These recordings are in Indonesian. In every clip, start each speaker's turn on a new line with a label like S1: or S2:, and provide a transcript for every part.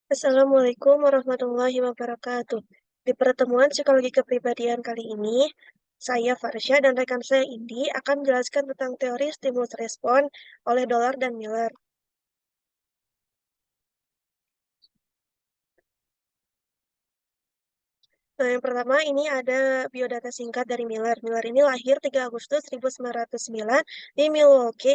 S1: Assalamualaikum warahmatullahi wabarakatuh. Di pertemuan psikologi kepribadian kali ini, saya Farsha dan rekan saya Indi akan menjelaskan tentang teori stimulus respon oleh Dollar dan Miller. Nah, yang pertama ini ada biodata singkat dari Miller. Miller ini lahir 3 Agustus 1909 di Milwaukee,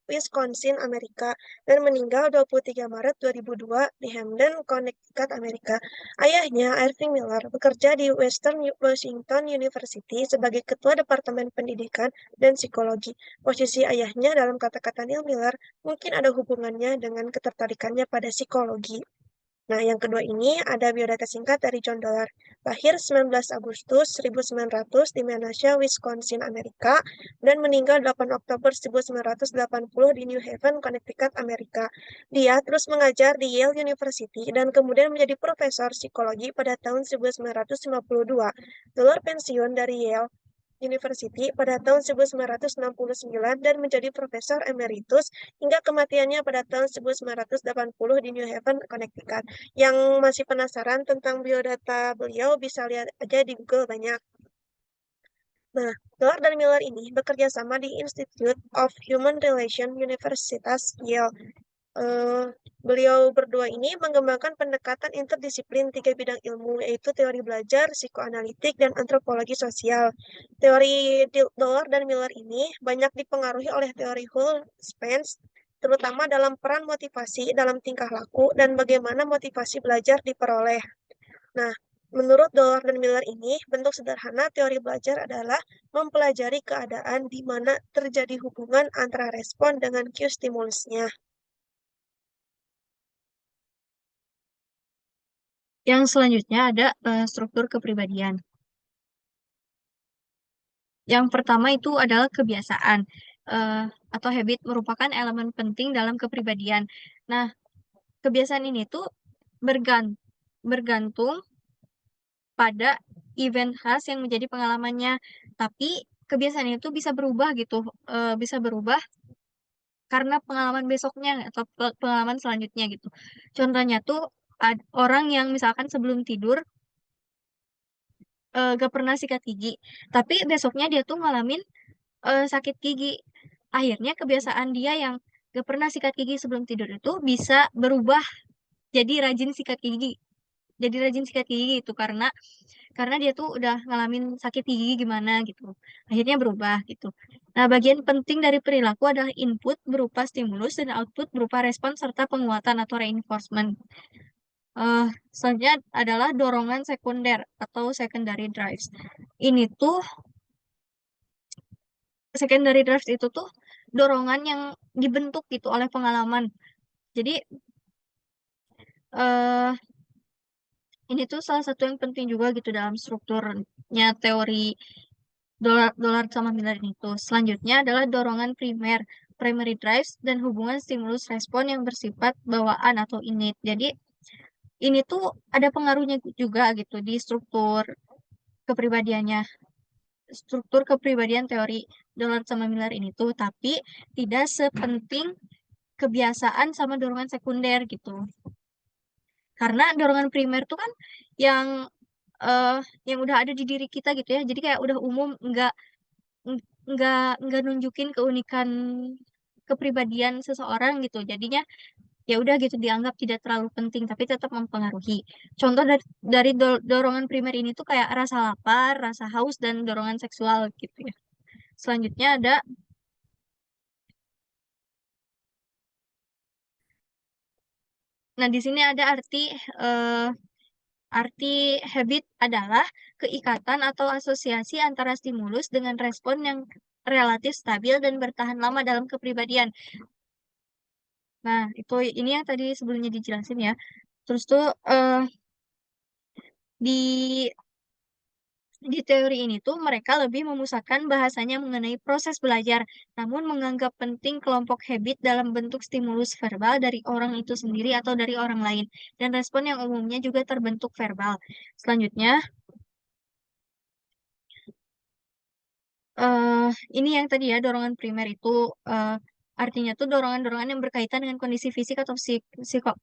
S1: Wisconsin, Amerika, dan meninggal 23 Maret 2002 di Hamden, Connecticut, Amerika. Ayahnya, Irving Miller, bekerja di Western Washington University sebagai Ketua Departemen Pendidikan dan Psikologi. Posisi ayahnya dalam kata-kata Neil Miller mungkin ada hubungannya dengan ketertarikannya pada psikologi. Nah, yang kedua ini ada biodata singkat dari John Dollar. Lahir 19 Agustus 1900 di Menasha, Wisconsin, Amerika, dan meninggal 8 Oktober 1980 di New Haven, Connecticut, Amerika. Dia terus mengajar di Yale University dan kemudian menjadi profesor psikologi pada tahun 1952. Dollar pensiun dari Yale University pada tahun 1969 dan menjadi profesor emeritus hingga kematiannya pada tahun 1980 di New Haven, Connecticut. Yang masih penasaran tentang biodata beliau bisa lihat aja di Google banyak. Nah, Dollar dan Miller ini bekerja sama di Institute of Human Relations Universitas Yale. Eh, Beliau berdua ini mengembangkan pendekatan interdisiplin 3 bidang ilmu, yaitu teori belajar, psikoanalitik, dan antropologi sosial. Teori Dollar dan Miller ini banyak dipengaruhi oleh teori Hull Spence, terutama dalam peran motivasi dalam tingkah laku dan bagaimana motivasi belajar diperoleh. Nah, menurut Dollar dan Miller ini, bentuk sederhana teori belajar adalah mempelajari keadaan di mana terjadi hubungan antara respon dengan cue stimulusnya.
S2: Yang selanjutnya ada struktur kepribadian. Yang pertama itu adalah kebiasaan atau habit merupakan elemen penting dalam kepribadian. Nah, kebiasaan ini tuh bergantung pada event khas yang menjadi pengalamannya. Tapi kebiasaan itu bisa berubah gitu, bisa berubah karena pengalaman besoknya atau pengalaman selanjutnya gitu. Contohnya tuh orang yang misalkan sebelum tidur gak pernah sikat gigi, tapi besoknya dia tuh ngalamin sakit gigi. Akhirnya kebiasaan dia yang gak pernah sikat gigi sebelum tidur itu bisa berubah jadi rajin sikat gigi. Jadi rajin sikat gigi itu karena dia tuh udah ngalamin sakit gigi gimana gitu. Akhirnya berubah gitu. Nah, bagian penting dari perilaku adalah input berupa stimulus dan output berupa respon serta penguatan atau reinforcement. Eh, Selanjutnya adalah dorongan sekunder atau secondary drives. Ini tuh secondary drives itu tuh dorongan yang dibentuk gitu oleh pengalaman. Jadi eh ini tuh salah satu yang penting juga gitu dalam strukturnya teori dolar sama Miller itu. Selanjutnya adalah dorongan primer, primary drives dan hubungan stimulus respon yang bersifat bawaan atau innate. Jadi ini tuh ada pengaruhnya juga gitu di kepribadiannya, struktur kepribadian teori Dollard sama Miller ini tuh, tapi tidak sepenting kebiasaan sama dorongan sekunder gitu. Karena dorongan primer tuh kan yang eh yang udah ada di diri kita gitu ya. Jadi kayak udah umum, nggak nunjukin keunikan kepribadian seseorang gitu. Jadinya ya udah gitu dianggap tidak terlalu penting tapi tetap mempengaruhi. Contoh dari dorongan primer ini tuh kayak rasa lapar, rasa haus dan dorongan seksual gitu ya. Selanjutnya ada nah di sini ada eh, arti habit adalah keikatan atau asosiasi antara stimulus dengan respon yang relatif stabil dan bertahan lama dalam kepribadian. Nah, itu ini yang tadi sebelumnya dijelasin ya. Terus tuh di teori ini tuh mereka lebih memusatkan bahasanya mengenai proses belajar, namun menganggap penting kelompok habit dalam bentuk stimulus verbal dari orang itu sendiri atau dari orang lain, dan respon yang umumnya juga terbentuk verbal. Selanjutnya, ini yang tadi ya dorongan primer itu eh, Artinya tuh dorongan-dorongan yang berkaitan dengan kondisi fisik atau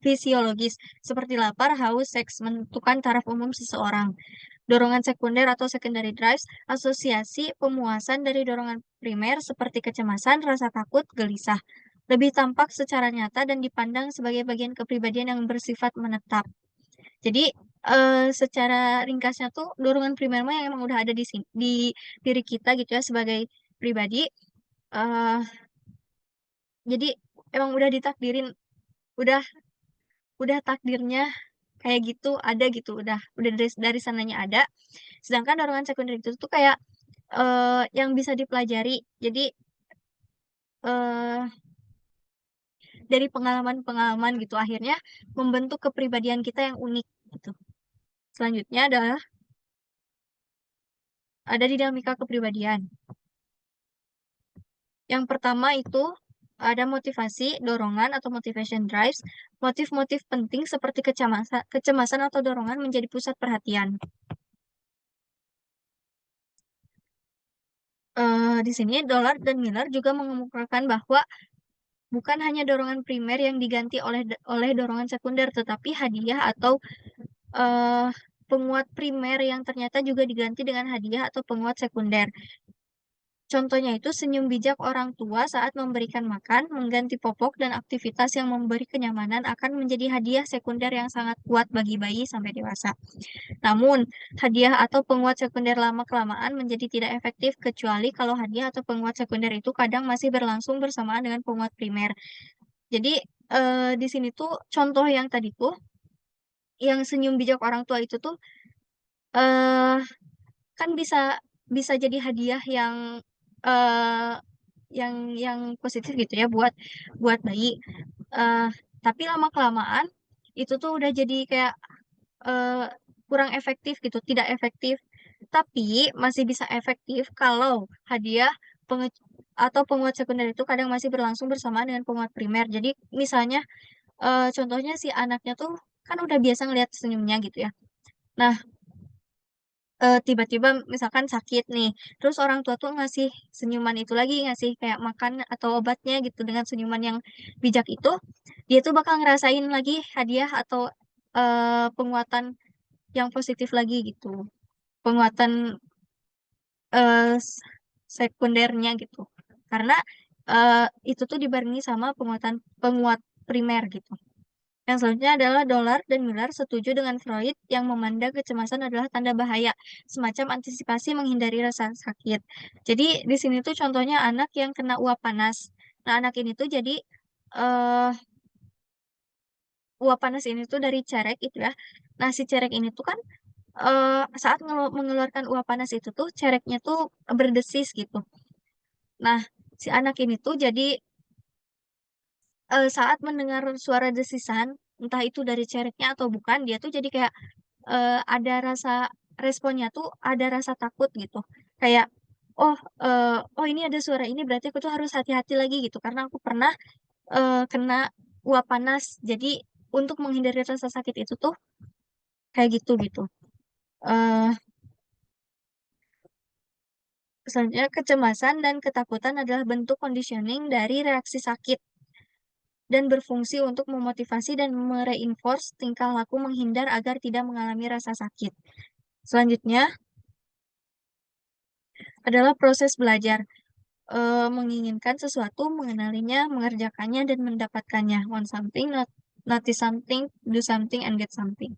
S2: fisiologis, seperti lapar, haus, seks, menentukan taraf umum seseorang. Dorongan sekunder atau secondary drives, asosiasi pemuasan dari dorongan primer seperti kecemasan, rasa takut, gelisah. Lebih tampak secara nyata dan dipandang sebagai bagian kepribadian yang bersifat menetap. Jadi, secara ringkasnya tuh dorongan primer mah yang emang udah ada di diri kita gitu ya sebagai pribadi, eee, jadi emang udah ditakdirin, udah udah takdirnya kayak gitu, ada gitu, udah dari sananya ada. Sedangkan dorongan sekunder itu tuh kayak, yang bisa dipelajari. Jadi, eee, dari pengalaman-pengalaman gitu akhirnya membentuk kepribadian kita yang unik gitu. Selanjutnya adalah ada dinamika kepribadian. Yang pertama itu ada motivasi, dorongan atau motivation drives, motif-motif penting seperti kecemasan atau dorongan menjadi pusat perhatian. Di sini Dollard dan Miller juga mengemukakan bahwa bukan hanya dorongan primer yang diganti oleh dorongan sekunder, tetapi hadiah atau eh, penguat primer yang ternyata juga diganti dengan hadiah atau penguat sekunder. Contohnya itu senyum bijak orang tua saat memberikan makan, mengganti popok, dan aktivitas yang memberi kenyamanan akan menjadi hadiah sekunder yang sangat kuat bagi bayi sampai dewasa. Namun, hadiah atau penguat sekunder lama-kelamaan menjadi tidak efektif kecuali kalau hadiah atau penguat sekunder itu kadang masih berlangsung bersamaan dengan penguat primer. Jadi, di sini tuh contoh yang tadi tuh, yang senyum bijak orang tua itu tuh, eh kan bisa bisa jadi hadiah eh yang positif gitu ya buat bayi. Eh tapi lama-kelamaan itu tuh udah jadi kayak eh, kurang efektif gitu, tidak efektif. Tapi masih bisa efektif kalau hadiah penge atau penguat sekunder itu kadang masih berlangsung bersamaan dengan penguat primer. Jadi misalnya contohnya si anaknya tuh kan udah biasa ngeliat senyumnya gitu ya. Nah, tiba-tiba misalkan sakit nih, terus orang tua tuh ngasih senyuman itu lagi, ngasih kayak makan atau obatnya gitu dengan senyuman yang bijak itu, dia tuh bakal ngerasain lagi hadiah atau penguatan yang positif lagi gitu. Penguatan eh, s- sekundernya gitu. Karena itu tuh dibarengi sama penguat primer gitu. Yang selanjutnya adalah Dollard dan Miller setuju dengan Freud yang memandang kecemasan adalah tanda bahaya, semacam antisipasi menghindari rasa sakit. Jadi di sini tuh contohnya anak yang kena uap panas. Nah, anak ini tuh jadi eh uap panas ini tuh dari cerek itu ya. Nah, si cerek ini tuh kan saat mengeluarkan uap panas itu tuh cereknya tuh berdesis gitu. Nah, si anak ini tuh jadi saat mendengar suara desisan, entah itu dari cereknya atau bukan, dia tuh jadi kayak ada rasa responnya tuh ada rasa takut gitu. Kayak oh oh ini ada suara ini berarti aku tuh harus hati-hati lagi gitu karena aku pernah kena uap panas. Jadi untuk menghindari rasa sakit itu tuh kayak gitu gitu. Eh Selanjutnya kecemasan dan ketakutan adalah bentuk conditioning dari reaksi sakit dan berfungsi untuk memotivasi dan mereinforce tingkah laku menghindar agar tidak mengalami rasa sakit. Selanjutnya adalah proses belajar. Menginginkan sesuatu, mengenalinya, mengerjakannya, dan mendapatkannya. Want something, notice something, do something, and get something.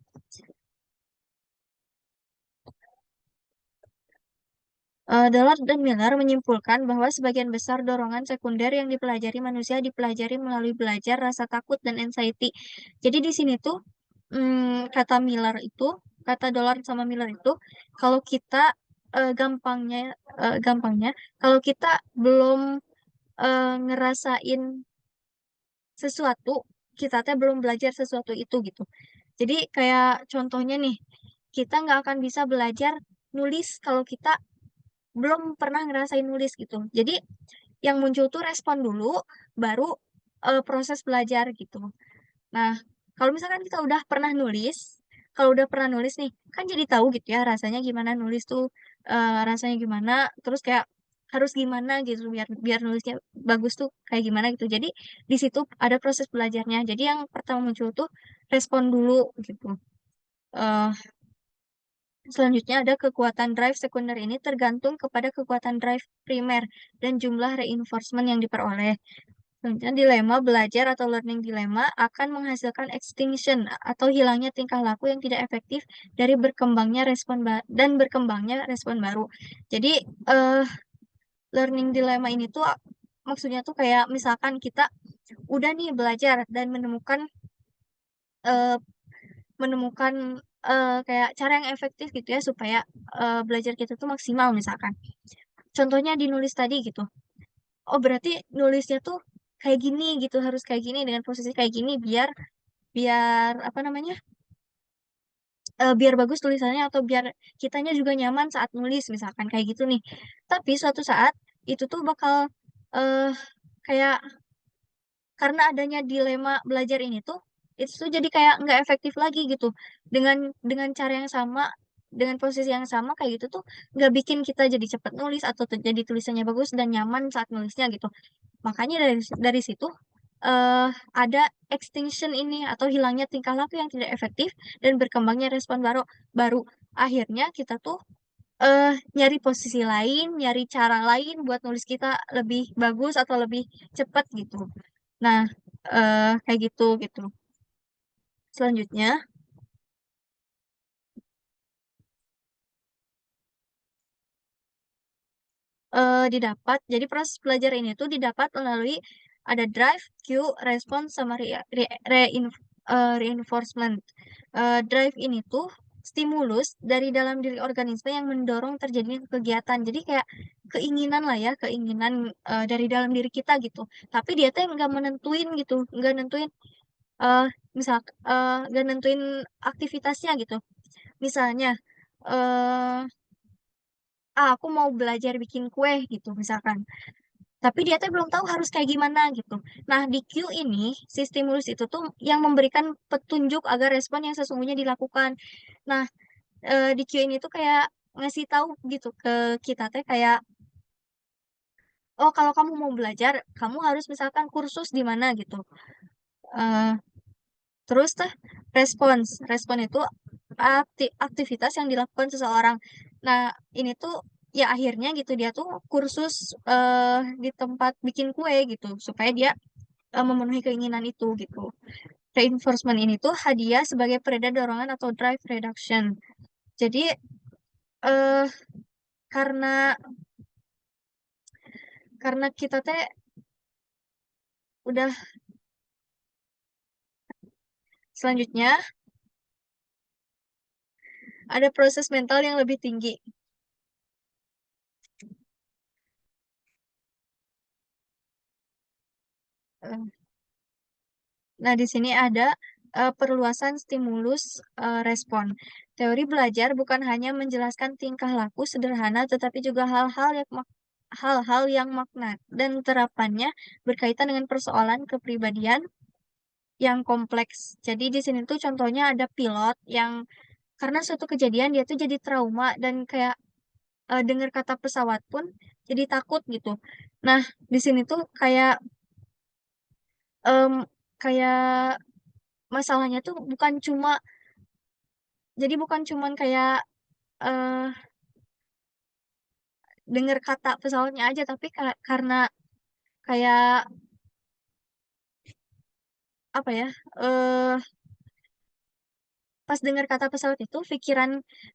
S2: Dollard dan Miller menyimpulkan bahwa sebagian besar dorongan sekunder yang dipelajari manusia dipelajari melalui belajar rasa takut dan anxiety. Jadi di sini tuh kata Dollard sama Miller itu, kalau kita gampangnya, kalau kita belum ngerasain sesuatu, kita teh belum belajar sesuatu itu gitu. Jadi kayak contohnya nih, kita nggak akan bisa belajar nulis kalau kita belum pernah ngerasain nulis gitu. Jadi yang muncul tuh respon dulu, baru proses belajar gitu. Nah, kalau misalkan kita udah pernah nulis, kalau udah pernah nulis nih, kan jadi tahu gitu ya rasanya gimana nulis tuh, rasanya gimana. Terus kayak harus gimana gitu biar biar nulisnya bagus tuh kayak gimana gitu. Jadi di situ ada proses belajarnya. Jadi yang pertama muncul tuh respon dulu gitu. Eh, Selanjutnya ada kekuatan drive sekunder ini tergantung kepada kekuatan drive primer dan jumlah reinforcement yang diperoleh. Selanjutnya dilema belajar atau learning dilema akan menghasilkan extinction atau hilangnya tingkah laku yang tidak efektif dari berkembangnya dan berkembangnya respon baru. Jadi eh, learning dilema ini tuh maksudnya tuh kayak misalkan kita udah nih belajar dan eh, menemukan kayak cara yang efektif gitu ya supaya belajar kita tuh maksimal misalkan. Contohnya di nulis tadi gitu. Oh berarti nulisnya tuh kayak gini gitu, harus kayak gini dengan posisi kayak gini biar biar apa namanya? Biar bagus tulisannya atau biar kitanya juga nyaman saat nulis misalkan kayak gitu nih. Tapi suatu saat itu tuh bakal eh kayak karena adanya dilema belajar ini tuh itu tuh jadi kayak nggak efektif lagi gitu dengan cara yang sama dengan posisi yang sama kayak gitu tuh nggak bikin kita jadi cepat nulis atau jadi tulisannya bagus dan nyaman saat nulisnya gitu. Makanya dari situ eh ada extinction ini atau hilangnya tingkah laku yang tidak efektif dan berkembangnya respon baru. Akhirnya kita tuh nyari posisi lain, nyari cara lain buat nulis kita lebih bagus atau lebih cepat gitu. Nah, kayak gitu gitu. Selanjutnya didapat. Jadi proses belajar ini tuh didapat melalui ada drive, cue, respon sama reinforcement. Drive ini tuh stimulus dari dalam diri organisme yang mendorong terjadinya kegiatan. Jadi kayak keinginan lah ya, keinginan dari dalam diri kita gitu. Tapi dia tuh nggak menentuin gitu, nggak nentuin eh misal nggak nentuin aktivitasnya gitu. Misalnya eh aku mau belajar bikin kue gitu misalkan. Tapi dia tuh belum tahu harus kayak gimana gitu. Nah, di Q ini, si stimulus itu tuh yang memberikan petunjuk agar respon yang sesungguhnya dilakukan. Nah, di Q ini tuh kayak ngasih tahu gitu ke kita teh kayak, oh kalau kamu mau belajar, kamu harus misalkan kursus di mana gitu. Eh, Terus teh respons. Respon itu aktivitas yang dilakukan seseorang. Nah, ini tuh ya akhirnya gitu dia tuh kursus di tempat bikin kue gitu supaya dia memenuhi keinginan itu gitu. Reinforcement ini tuh hadiah sebagai pereda dorongan atau drive reduction. Jadi eh karena karena kita teh udah selanjutnya ada proses mental yang lebih tinggi. Eh, Nah, di sini ada perluasan stimulus respon. Teori belajar bukan hanya menjelaskan tingkah laku sederhana, tetapi juga hal-hal yang makna dan terapannya berkaitan dengan persoalan kepribadian yang kompleks. Jadi di sini tuh contohnya ada pilot yang karena suatu kejadian dia tuh jadi trauma dan kayak dengar kata pesawat pun jadi takut gitu. Nah, di sini tuh em, kayak masalahnya tuh bukan cuman kayak eh dengar kata pesawatnya aja tapi karena kayak apa ya eh pas dengar kata pesawat itu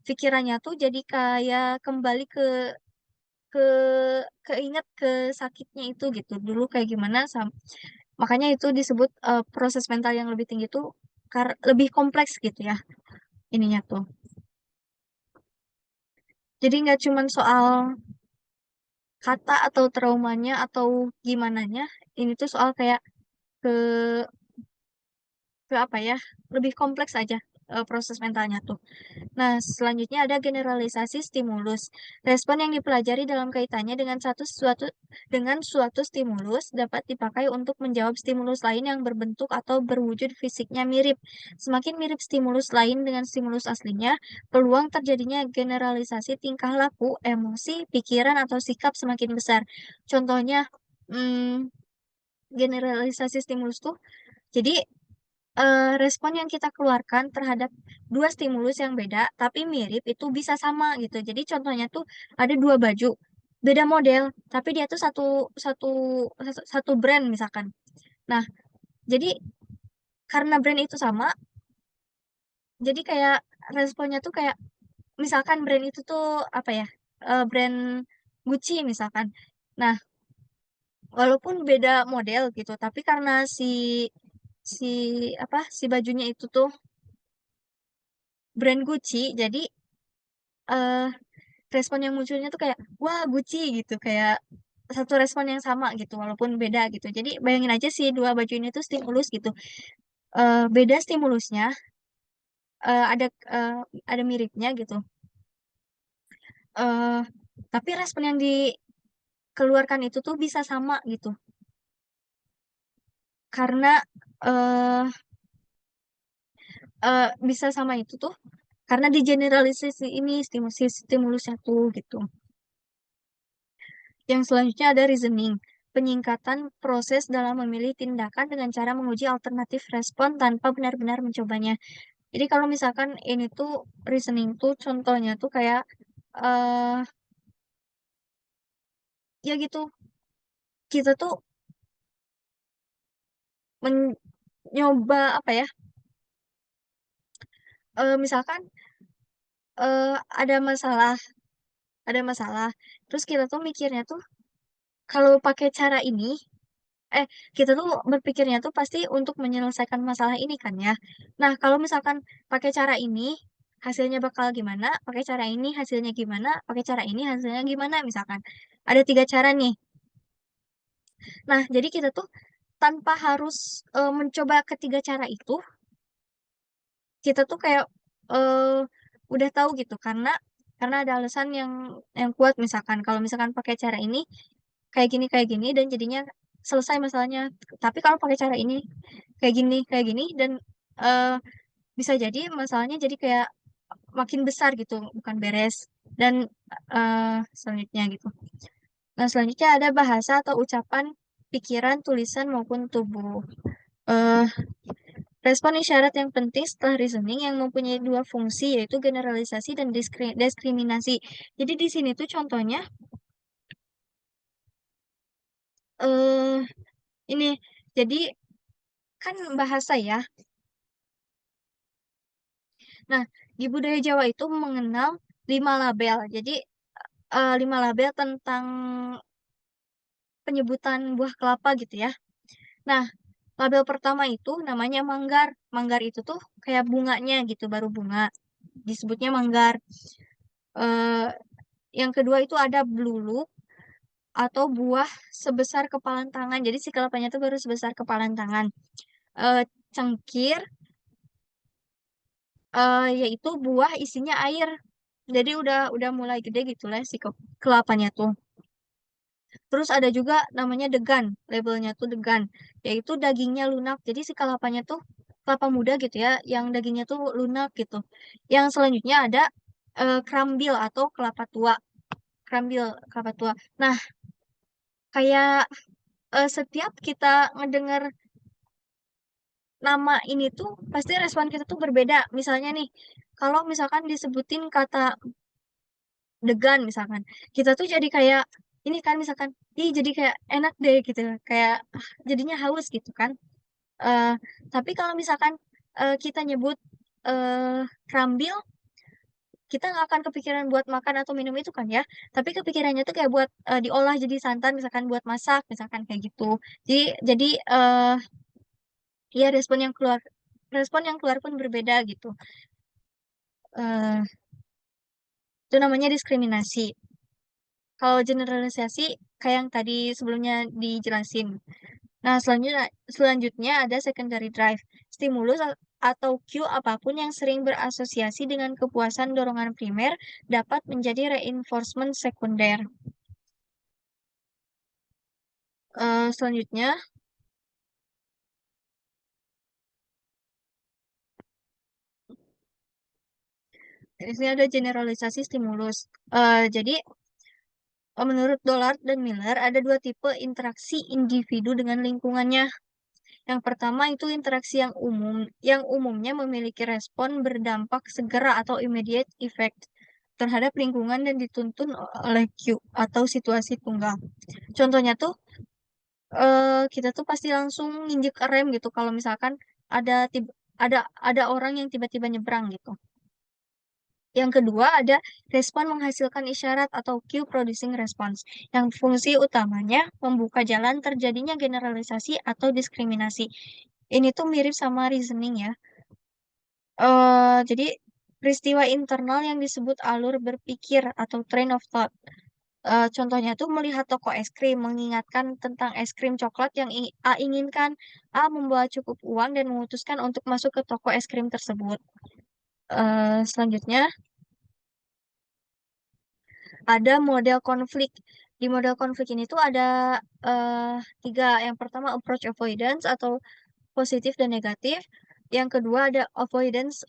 S2: pikirannya tuh jadi kayak kembali ke keinget ke sakitnya itu gitu dulu kayak gimana makanya itu disebut proses mental yang lebih tinggi tuh lebih kompleks gitu ya ininya tuh jadi nggak cuman soal kata atau traumanya atau gimana nya ini tuh soal kayak ke ke apa ya lebih kompleks aja. proses mentalnya tuh. Nah, selanjutnya ada generalisasi stimulus. Respon yang dipelajari dalam kaitannya dengan suatu stimulus dapat dipakai untuk menjawab stimulus lain yang berbentuk atau berwujud fisiknya mirip. Semakin mirip stimulus lain dengan stimulus aslinya, peluang terjadinya generalisasi tingkah laku, emosi, pikiran, atau sikap semakin besar. Contohnya, hmm, generalisasi stimulus tuh, jadi respon yang kita keluarkan terhadap dua stimulus yang beda tapi mirip itu bisa sama gitu. Jadi contohnya tuh ada dua baju beda model tapi dia tuh satu satu satu brand misalkan. Nah, jadi karena brand itu sama, jadi kayak responnya tuh kayak misalkan brand itu tuh apa ya? Brand Gucci misalkan. Nah, walaupun beda model gitu, tapi karena si si bajunya itu tuh brand Gucci, jadi eh respon yang munculnya tuh kayak wah Gucci gitu, kayak satu respon yang sama gitu walaupun beda gitu. Jadi bayangin aja sih dua baju ini tuh stimulus gitu. Beda stimulusnya, eh, ada eh, ada miripnya gitu. eh tapi respon yang dikeluarkan itu tuh bisa sama gitu. Karena eh bisa sama itu tuh karena di generalisasi ini stimulusnya tuh gitu. Yang selanjutnya ada reasoning, penyingkatan proses dalam memilih tindakan dengan cara menguji alternatif respon tanpa benar-benar mencobanya. Jadi kalau misalkan ini tuh reasoning tuh contohnya tuh kayak eh ya gitu, kita tuh mencoba apa ya? Misalkan eh ada masalah, ada masalah. Terus kita tuh mikirnya tuh kalau pakai cara ini eh kita tuh berpikirnya tuh pasti untuk menyelesaikan masalah ini kan ya. Nah, kalau misalkan pakai cara ini hasilnya bakal gimana, pakai cara ini hasilnya gimana, pakai cara ini hasilnya gimana misalkan. Ada tiga cara nih. Nah, jadi kita tuh tanpa harus mencoba ketiga cara itu, kita tuh kayak eh udah tahu gitu karena ada alasan yang kuat misalkan kalau misalkan pakai cara ini kayak gini dan jadinya selesai masalahnya. Tapi kalau pakai cara ini kayak gini dan eh, bisa jadi masalahnya jadi kayak makin besar gitu, bukan beres. Dan selanjutnya gitu. Nah, selanjutnya ada bahasa atau ucapan, pikiran, tulisan maupun tubuh. eh Respon isyarat yang penting setelah reasoning yang mempunyai dua fungsi yaitu generalisasi dan diskriminasi. Jadi di sini tuh contohnya eh ini jadi kan bahasa ya. Nah, di budaya Jawa itu mengenal 5 label. Jadi 5 label tentang penyebutan buah kelapa gitu ya. Nah, label pertama itu namanya manggar. Manggar itu tuh kayak bunganya gitu, baru bunga. Disebutnya manggar. Eh, yang kedua itu ada blulu atau buah sebesar kepalan tangan. Jadi si kelapanya tuh baru sebesar kepalan tangan. Eh, cengkir, yaitu buah isinya air. Jadi udah mulai gede gitu lah si kelapanya tuh. Terus ada juga namanya degan, labelnya tuh degan, yaitu dagingnya lunak. Jadi si kelapanya tuh kelapa muda gitu ya, yang dagingnya tuh lunak gitu. Yang selanjutnya ada krambil atau kelapa tua. Krambil, kelapa tua. Nah, kayak setiap kita ngedengar nama ini tuh, pasti respon kita tuh berbeda. Misalnya nih, kalau misalkan disebutin kata degan misalkan, kita tuh jadi kayak ini kan misalkan, ih jadi kayak enak deh gitu, kayak jadinya haus gitu kan. Eh, tapi kalau misalkan kita nyebut krambil, kita nggak akan kepikiran buat makan atau minum itu kan ya. Tapi kepikirannya tuh kayak buat diolah jadi santan, misalkan buat masak, misalkan kayak gitu. Jadi ya respon yang keluar pun berbeda gitu. Eh, itu namanya diskriminasi. Kalau generalisasi kayak yang tadi sebelumnya dijelasin. Nah, selanjutnya ada secondary drive. Stimulus atau cue apapun yang sering berasosiasi dengan kepuasan dorongan primer dapat menjadi reinforcement sekunder. Selanjutnya, di sini ada generalisasi stimulus. Jadi, menurut Dollard dan Miller, ada dua tipe interaksi individu dengan lingkungannya. Yang pertama itu interaksi yang umumnya memiliki respon berdampak segera atau immediate effect terhadap lingkungan dan dituntun oleh cue atau situasi tunggal. Contohnya tuh, kita tuh pasti langsung nginjek rem gitu kalau misalkan ada ada orang yang tiba-tiba nyebrang gitu. Yang kedua ada respon menghasilkan isyarat atau cue producing response, yang fungsi utamanya membuka jalan terjadinya generalisasi atau diskriminasi. Ini tuh mirip sama reasoning ya. Jadi peristiwa internal yang disebut alur berpikir atau train of thought. Contohnya tuh melihat toko es krim, mengingatkan tentang es krim coklat yang A inginkan, A membawa cukup uang dan memutuskan untuk masuk ke toko es krim tersebut. Selanjutnya ada model konflik. Di model konflik ini tuh ada tiga. Yang pertama approach avoidance atau positif dan negatif. Yang kedua ada avoidance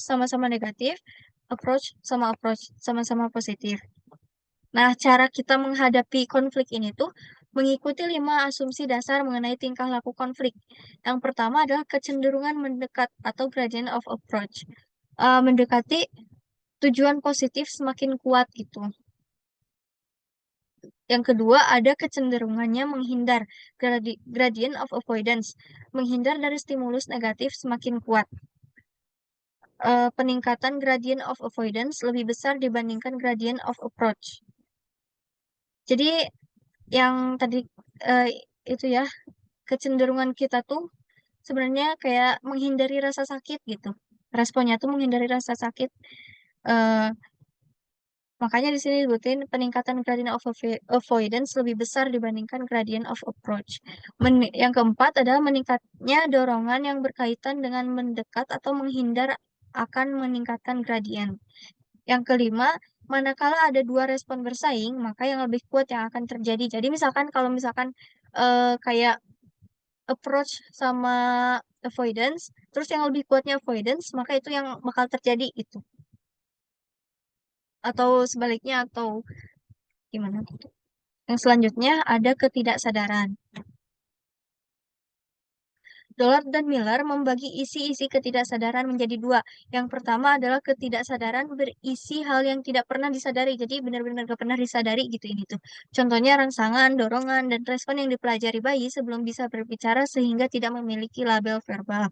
S2: sama-sama negatif. Approach sama-sama positif. Nah, cara kita menghadapi konflik ini tuh mengikuti 5 asumsi dasar mengenai tingkah laku konflik. Yang pertama adalah kecenderungan mendekat atau gradient of approach. Mendekati tujuan positif semakin kuat gitu. Yang kedua ada kecenderungannya menghindar, gradient of avoidance. Menghindar dari stimulus negatif semakin kuat. Peningkatan gradient of avoidance lebih besar dibandingkan gradient of approach. Jadi yang tadi eh, itu ya, kecenderungan kita tuh sebenarnya kayak menghindari rasa sakit gitu. Responnya tuh menghindari rasa sakit. Eh, Makanya di sini disebutin peningkatan gradient of avoidance lebih besar dibandingkan gradient of approach. Yang keempat adalah meningkatnya dorongan yang berkaitan dengan mendekat atau menghindar akan meningkatkan gradient. Yang kelima, manakala ada dua respon bersaing, maka yang lebih kuat yang akan terjadi. Jadi misalkan kalau misalkan kayak approach sama avoidance, terus yang lebih kuatnya avoidance, maka itu yang bakal terjadi itu. Atau sebaliknya atau gimana gitu. Yang selanjutnya ada ketidaksadaran. Dollard dan Miller membagi isi-isi ketidaksadaran menjadi dua. Yang pertama adalah ketidaksadaran berisi hal yang tidak pernah disadari. Jadi benar-benar gak pernah disadari gitu ini tuh. Contohnya rangsangan, dorongan, dan respon yang dipelajari bayi sebelum bisa berbicara sehingga tidak memiliki label verbal.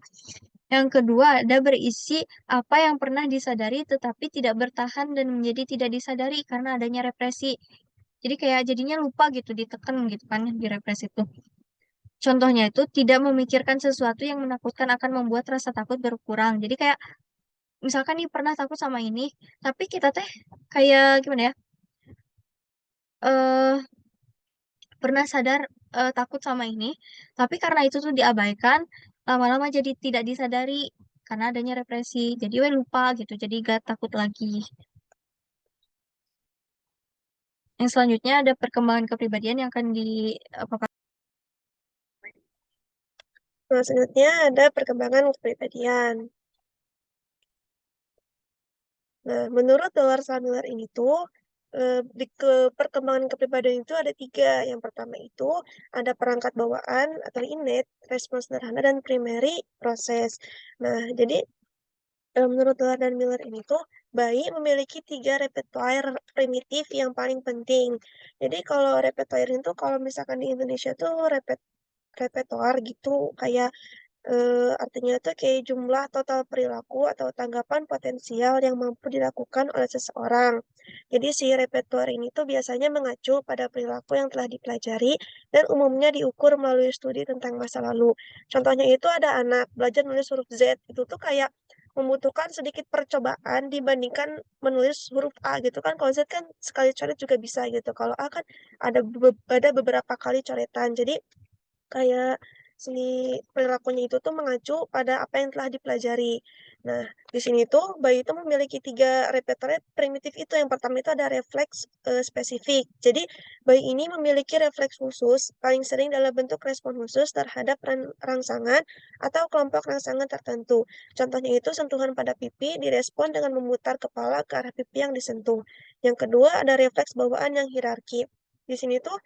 S2: Yang kedua ada berisi apa yang pernah disadari tetapi tidak bertahan dan menjadi tidak disadari karena adanya represi. Jadi kayak jadinya lupa gitu, ditekan gitu kan di represi itu. Contohnya itu tidak memikirkan sesuatu yang menakutkan akan membuat rasa takut berkurang. Jadi kayak misalkan nih pernah takut sama ini, tapi kita teh kayak gimana ya? eh Pernah sadar takut sama ini, tapi karena itu tuh diabaikan, lama-lama jadi tidak disadari karena adanya represi. Jadi we lupa gitu, jadi gak takut lagi. Yang selanjutnya ada perkembangan kepribadian yang akan papakan.
S1: Nah, selanjutnya ada perkembangan kepribadian. Nah, menurut Dolar Miller ini tuh, perkembangan kepribadian itu ada tiga. Yang pertama itu ada perangkat bawaan atau innate, respon sederhana, dan primary proses. Nah, jadi menurut Dolar dan Miller ini tuh, bayi memiliki tiga repertoire primitif yang paling penting. Jadi kalau repertoire itu, kalau misalkan di Indonesia tuh repertoire gitu, kayak artinya tuh kayak jumlah total perilaku atau tanggapan potensial yang mampu dilakukan oleh seseorang. Jadi si repertoire ini tuh biasanya mengacu pada perilaku yang telah dipelajari dan umumnya diukur melalui studi tentang masa lalu. Contohnya itu ada anak belajar menulis huruf Z, itu tuh kayak membutuhkan sedikit percobaan dibandingkan menulis huruf A gitu kan. Kalau Z kan sekali coret juga bisa gitu. Kalau A kan ada beberapa kali coretan. Jadi kayak si perilakunya itu tuh mengacu pada apa yang telah dipelajari. Nah, di sini tuh bayi itu memiliki 3 repertoire primitif itu. Yang pertama itu ada refleks, spesifik. Jadi, bayi ini memiliki refleks khusus, paling sering dalam bentuk respon khusus terhadap rangsangan atau kelompok rangsangan tertentu. Contohnya itu sentuhan pada pipi direspon dengan memutar kepala ke arah pipi yang disentuh. Yang kedua ada refleks bawaan yang hierarki. Di sini tuh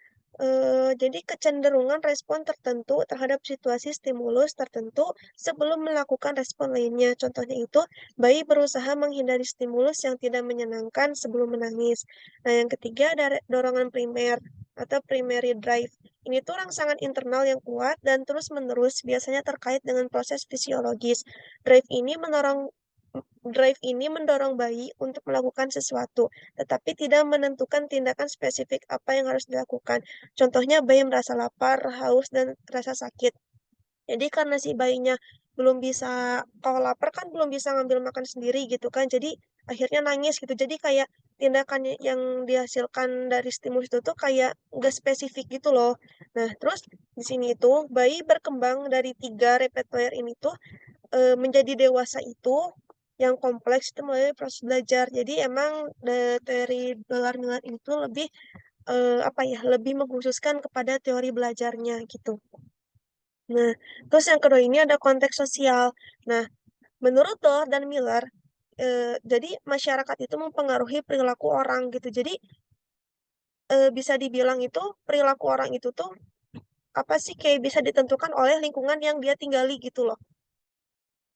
S1: jadi kecenderungan respon tertentu terhadap situasi stimulus tertentu sebelum melakukan respon lainnya. Contohnya itu, bayi berusaha menghindari stimulus yang tidak menyenangkan sebelum menangis. Nah, yang ketiga ada dorongan primer atau primary drive. Ini tuh rangsangan internal yang kuat dan terus-menerus biasanya terkait dengan proses fisiologis. Drive ini mendorong bayi untuk melakukan sesuatu, tetapi tidak menentukan tindakan spesifik apa yang harus dilakukan. Contohnya bayi merasa lapar, haus, dan rasa sakit. Jadi karena si bayinya belum bisa, kalau lapar kan belum bisa ngambil makan sendiri gitu kan, jadi akhirnya nangis gitu. Jadi kayak tindakan yang dihasilkan dari stimulus itu tuh kayak nggak spesifik gitu loh. Nah, terus di sini tuh bayi berkembang dari 3 repertoire ini tuh menjadi dewasa itu yang kompleks itu melalui proses belajar. Jadi emang teori dolar nilai itu lebih apa ya, lebih mengkhususkan kepada teori belajarnya gitu. Nah, terus yang kedua ini ada konteks sosial. Nah, menurut Doll dan Miller, jadi masyarakat itu mempengaruhi perilaku orang gitu. Jadi bisa dibilang itu perilaku orang itu tuh apa sih kayak bisa ditentukan oleh lingkungan yang dia tinggali gitu loh.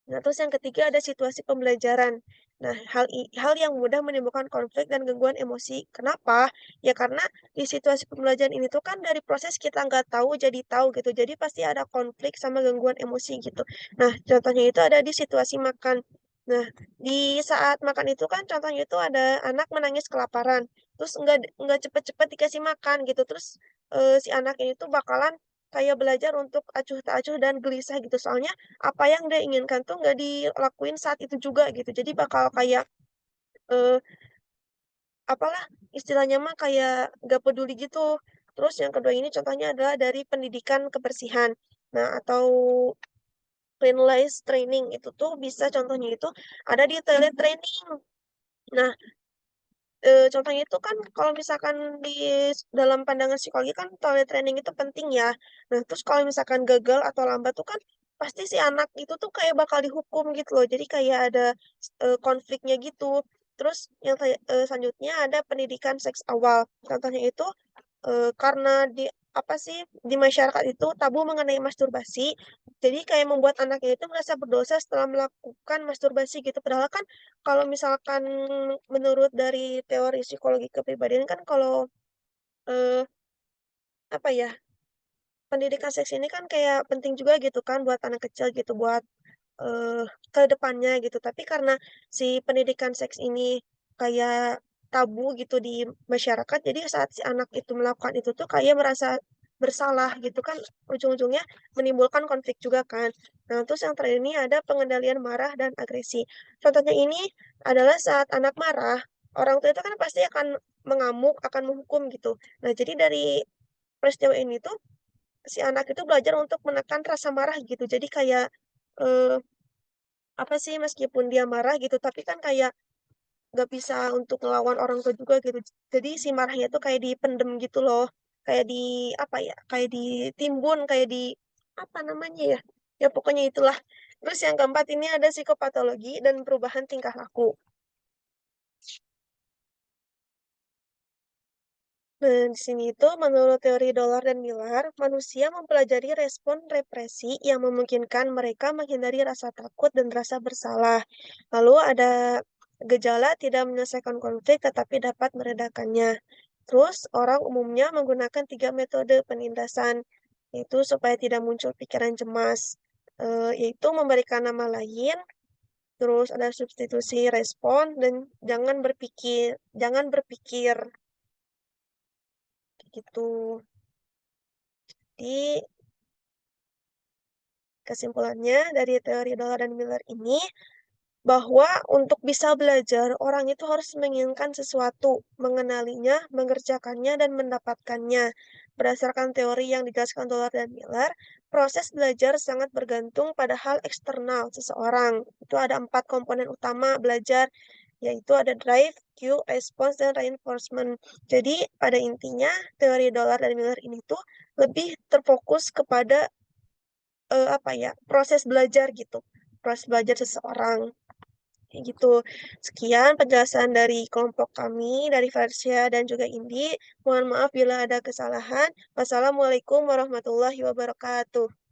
S1: Nah, terus yang ketiga ada situasi pembelajaran. Nah, hal yang mudah menimbulkan konflik dan gangguan emosi. Kenapa? Ya karena di situasi pembelajaran ini tuh kan dari proses kita nggak tahu jadi tahu gitu. Jadi pasti ada konflik sama gangguan emosi gitu. Nah, contohnya itu ada di situasi makan. Nah, di saat makan itu kan contohnya itu ada anak menangis kelaparan. Terus nggak cepet-cepet dikasih makan gitu. Terus si anak ini tuh bakalan kayak belajar untuk acuh tak acuh dan gelisah gitu. Soalnya apa yang dia inginkan tuh nggak dilakuin saat itu juga gitu. Jadi bakal kayak eh, apalah istilahnya mah kayak nggak peduli gitu. Terus yang kedua ini contohnya adalah dari pendidikan kebersihan. Nah, atau cleanliness training itu tuh bisa contohnya itu ada di toilet training. Nah, contohnya itu kan kalau misalkan di dalam pandangan psikologi kan toilet training itu penting ya. Nah, terus kalau misalkan gagal atau lambat tuh kan pasti si anak itu tuh kayak bakal dihukum gitu loh. Jadi kayak ada konfliknya gitu. Terus yang selanjutnya ada pendidikan seks awal. Contohnya itu karena di apa sih di masyarakat itu tabu mengenai masturbasi, jadi kayak membuat anaknya itu merasa berdosa setelah melakukan masturbasi gitu. Padahal kan kalau misalkan menurut dari teori psikologi kepribadian kan kalau eh, apa ya pendidikan seks ini kan kayak penting juga gitu kan buat anak kecil gitu buat eh, ke depannya gitu. Tapi karena si pendidikan seks ini kayak tabu gitu di masyarakat, jadi saat si anak itu melakukan itu tuh kayak merasa bersalah gitu kan, ujung-ujungnya menimbulkan konflik juga kan. Nah, terus yang terakhir ini ada pengendalian marah dan agresi. Contohnya ini adalah saat anak marah, orang tua itu kan pasti akan mengamuk, akan menghukum gitu. Nah, jadi dari peristiwa ini tuh si anak itu belajar untuk menekan rasa marah gitu. Jadi kayak eh, apa sih meskipun dia marah gitu tapi kan kayak nggak bisa untuk ngelawan orang tua juga gitu, jadi si marahnya tuh kayak dipendem gitu loh, kayak di apa ya kayak ditimbun kayak di apa namanya ya, ya pokoknya itulah. Terus yang keempat ini ada psikopatologi dan perubahan tingkah laku. Nah, di sini itu menurut teori Dollar dan Miller, manusia mempelajari respon represi yang memungkinkan mereka menghindari rasa takut dan rasa bersalah. Lalu ada gejala tidak menyelesaikan konflik tetapi dapat meredakannya. Terus orang umumnya menggunakan 3 metode penindasan, yaitu supaya tidak muncul pikiran cemas, yaitu memberikan nama lain, terus ada substitusi respon, dan jangan berpikir gitu. Jadi, kesimpulannya dari teori Dollar dan Miller ini, bahwa untuk bisa belajar, orang itu harus menginginkan sesuatu, mengenalinya, mengerjakannya, dan mendapatkannya. Berdasarkan teori yang dijelaskan Dollar dan Miller, Proses belajar sangat bergantung pada hal eksternal seseorang. Itu ada 4 komponen utama belajar, yaitu ada drive, cue, response, dan reinforcement. Jadi, pada intinya, teori Dollar dan Miller ini tuh lebih terfokus kepada, apa ya, proses belajar gitu. Proses belajar seseorang. Kayak gitu. Sekian penjelasan dari kelompok kami, dari Farsya dan juga Indi. Mohon maaf bila ada kesalahan. Wassalamualaikum warahmatullahi wabarakatuh.